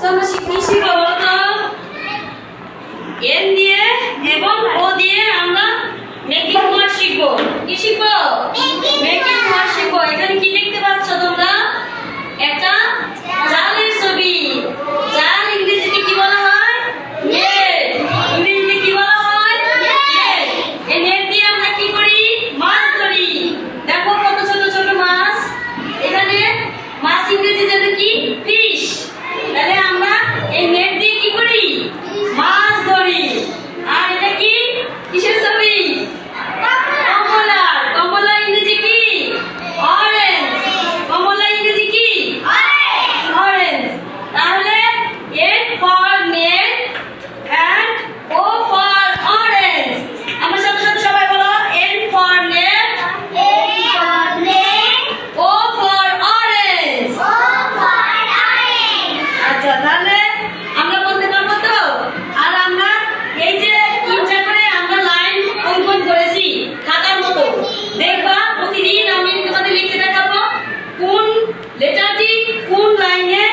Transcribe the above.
আজকে আমরা কি শিখবো বলতো? এন দিয়ে এবং ও দিয়ে আমরা মেকিং ওয়ার্ড শিখবো। কি শিখবো? মেকিং ওয়ার্ড শিখবো। এখানে কি দেখতে পাচ্ছ তোমরা? একটা জালের ছবি। জাল ইংরেজিতে কি বলা হয়? নেট। ইংরেজিতে কি বলা হয়? নেট। এই নেট দিয়ে আমরা কি করি? মাছ ধরি। দেখো কত ছোট ছোট মাছ। এখানে মাছ ইংরেজিতে কি? ফিশ। তাহলে আমরা এই নেট দিয়ে কি করি? মাছ ধরি। আর এটা কি? কিসের ছবি? কমলা। কমলা ইংরেজি কি? অরেঞ্জ। কমলা ইংরেজি কি? অরেঞ্জ। তাহলে N for net and O for orange. আমার সাথে সাথে সবাই বলো N for net, O for orange. আচ্ছা, তাহলে আমরা বলতে পারবো তো? আর আমরা এই যে তিনটা করে আমরা লাইন অঙ্কন করেছি খাতার মতো। দেখবা প্রতিদিন আমি তোমাদের লিখে দেখাবো কোন লেটারটি কোন লাইনে